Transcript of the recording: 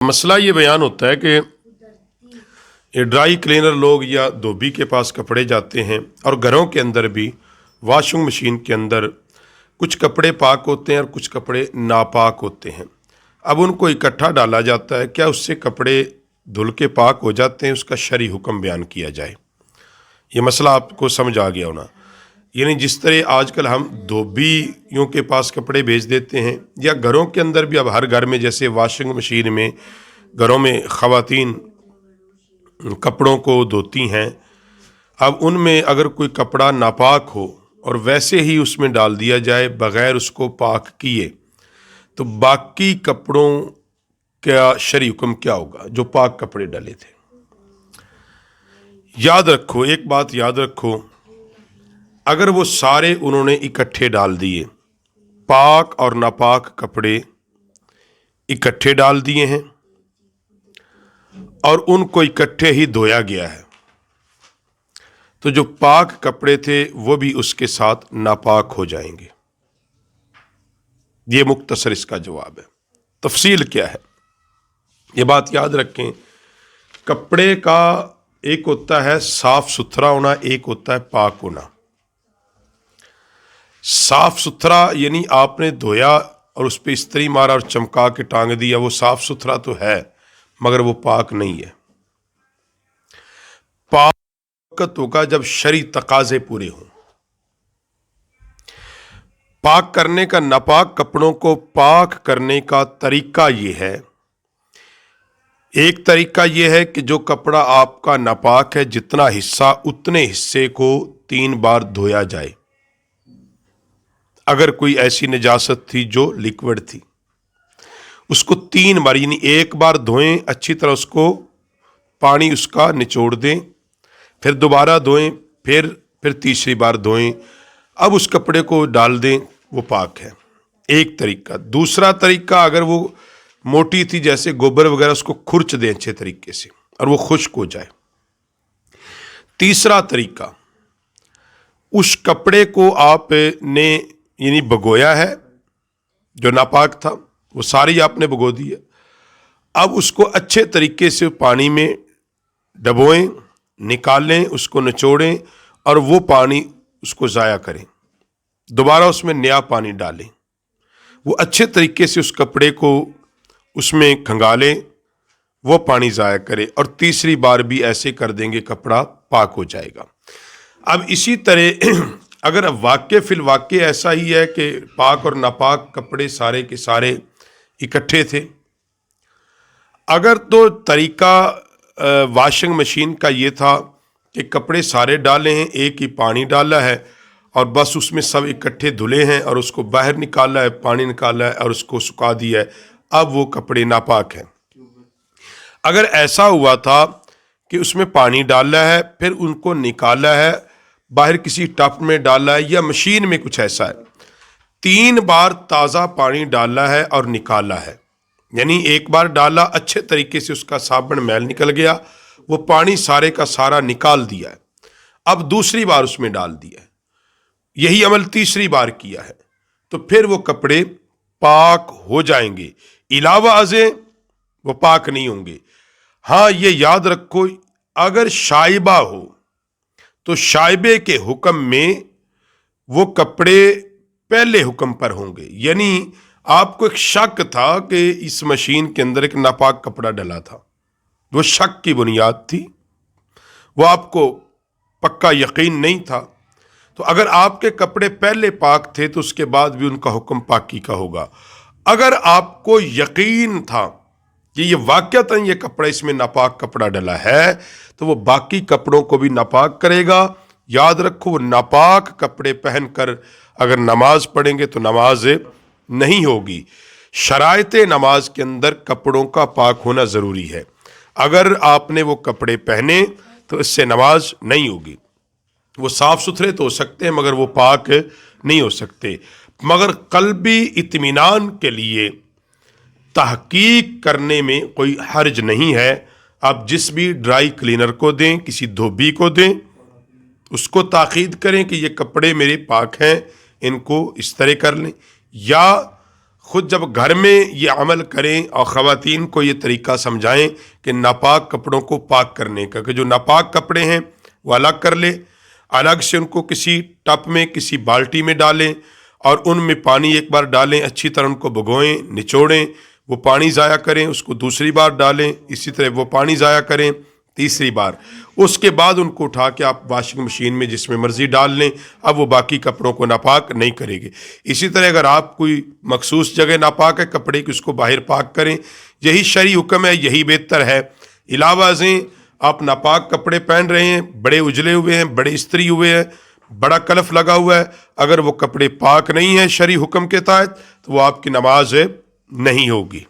मसला ये बयान होता है कि ये ड्राई क्लीनर लोग या धोबी के पास कपड़े जाते हैं और घरों के अंदर भी वॉशिंग मशीन के अंदर कुछ कपड़े पाक होते हैं और कुछ कपड़े नापाक होते हैं। अब उनको इकट्ठा डाला जाता है, क्या उससे कपड़े धुल के पाक हो जाते हैं? उसका शरई हुक्म बयान किया जाए। ये मसला आपको समझ आ गया होना। यानी जिस तरह आजकल हम धोबियों के पास कपड़े भेज देते हैं या घरों के अंदर भी, अब हर घर में जैसे वॉशिंग मशीन में घरों में ख़वातीन कपड़ों को धोती हैं, अब उनमें अगर कोई कपड़ा नापाक हो और वैसे ही उसमें डाल दिया जाए बग़ैर उसको पाक किए, तो बाकी कपड़ों का शरई हुक्म क्या होगा जो पाक कपड़े डाले थे? याद रखो, एक बात याद रखो, अगर वो सारे उन्होंने इकट्ठे डाल दिए, पाक और नापाक कपड़े इकट्ठे डाल दिए हैं और उनको इकट्ठे ही धोया गया है, तो जो पाक कपड़े थे वो भी उसके साथ नापाक हो जाएंगे। ये मुख्तसर इसका जवाब है। तफसील क्या है ये बात याद रखें। कपड़े का एक होता है साफ सुथरा होना, एक होता है पाक होना। साफ सुथरा यानी आपने धोया और उस पर इस्त्री मारा और चमका के टांग दिया, वो साफ सुथरा तो है मगर वो पाक नहीं है। पाक होगा जब शरई तकाजे पूरे हों। पाक करने का, नापाक कपड़ों को पाक करने का तरीका ये है, एक तरीका ये है कि जो कपड़ा आपका नापाक है, जितना हिस्सा उतने हिस्से को 3 बार धोया जाए। अगर कोई ऐसी नजासत थी जो लिक्विड थी, उसको 3 बार, यानी एक बार धोएं अच्छी तरह, उसको पानी उसका निचोड़ दें, फिर दोबारा धोएं, फिर तीसरी बार धोएं, अब उस कपड़े को डाल दें, वो पाक है। एक तरीका। दूसरा तरीका, अगर वो मोटी थी जैसे गोबर वगैरह, उसको खुरच दें अच्छे तरीके से और वो खुश्क हो जाए। तीसरा तरीका, उस कपड़े को आपने यानी भगोया है, जो नापाक था वो सारी आपने भगो दी है, अब उसको अच्छे तरीके से पानी में डबोएं, निकालें, उसको निचोड़ें और वो पानी उसको ज़ाया करें, दोबारा उसमें नया पानी डालें, वो अच्छे तरीके से उस कपड़े को उसमें खंगालें, वो पानी ज़ाया करें और तीसरी बार भी ऐसे कर देंगे, कपड़ा पाक हो जाएगा। अब इसी तरह अगर वाक़ई फिल वाक़ई ऐसा ही है कि पाक और नापाक कपड़े सारे के सारे इकट्ठे थे, अगर तो तरीका वॉशिंग मशीन का ये था कि कपड़े सारे डाले हैं, एक ही पानी डाला है और बस उसमें सब इकट्ठे धुले हैं और उसको बाहर निकाला है, पानी निकाला है और उसको सुखा दिया है, अब वो कपड़े नापाक हैं। अगर ऐसा हुआ था कि उसमें पानी डाला है, फिर उनको निकाला है, बाहर किसी टप में डाला है या मशीन में कुछ ऐसा है, 3 बार ताज़ा पानी डाला है और निकाला है, यानी एक बार डाला अच्छे तरीके से उसका साबुन मैल निकल गया, वो पानी सारे का सारा निकाल दिया है, अब दूसरी बार उसमें डाल दिया है, यही अमल तीसरी बार किया है, तो फिर वो कपड़े पाक हो जाएंगे। इलावा अज़े वो पाक नहीं होंगे। हाँ, ये याद रखो, अगर शाइबा हो तो शाइबे के हुक्म में वो कपड़े पहले हुक्म पर होंगे। यानी आपको एक शक था कि इस मशीन के अंदर एक नापाक कपड़ा डला था, वो शक की बुनियाद थी, वो आपको पक्का यकीन नहीं था, तो अगर आपके कपड़े पहले पाक थे तो उसके बाद भी उनका हुक्म पाकी का होगा। अगर आपको यकीन था कि ये वाक़तन ये कपड़ा, इसमें नापाक कपड़ा डला है, तो वो बाकी कपड़ों को भी नापाक करेगा। याद रखो, वो नापाक कपड़े पहनकर अगर नमाज पढ़ेंगे तो नमाज नहीं होगी। शराइत नमाज के अंदर कपड़ों का पाक होना ज़रूरी है। अगर आपने वो कपड़े पहने तो इससे नमाज नहीं होगी। वो साफ़ सुथरे तो हो सकते हैं मगर वो पाक नहीं हो सकते। मगर क़ल्बी इत्मीनान के लिए तहकीक करने में कोई हर्ज नहीं है। आप जिस भी ड्राई क्लीनर को दें, किसी धोबी को दें, उसको ताकीद करें कि ये कपड़े मेरे पाक हैं, इनको इस तरह कर लें, या خود جب گھر میں یہ عمل کریں اور خواتین کو یہ طریقہ سمجھائیں کہ ناپاک کپڑوں کو پاک کرنے کا، کہ جو ناپاک کپڑے ہیں وہ الگ کر لیں، الگ سے ان کو کسی ٹپ میں کسی بالٹی میں ڈالیں اور ان میں پانی ایک بار ڈالیں، اچھی طرح ان کو بھگوئیں، نچوڑیں، وہ پانی ضائع کریں، اس کو دوسری بار ڈالیں، اسی طرح وہ پانی ضائع کریں تیسری بار، اس کے بعد ان کو اٹھا کے آپ واشنگ مشین میں جس میں مرضی ڈال لیں، اب وہ باقی کپڑوں کو ناپاک نہیں کرے گی۔ اسی طرح اگر آپ کوئی مخصوص جگہ ناپاک ہے کپڑے کی، اس کو باہر پاک کریں، یہی شرعی حکم ہے، یہی بہتر ہے۔ علاوہ ازیں آپ ناپاک کپڑے پہن رہے ہیں، بڑے اجلے ہوئے ہیں، بڑے استری ہوئے ہیں، بڑا کلف لگا ہوا ہے، اگر وہ کپڑے پاک نہیں ہیں شرعی حکم کے تحت تو وہ آپ کی نماز نہیں ہوگی۔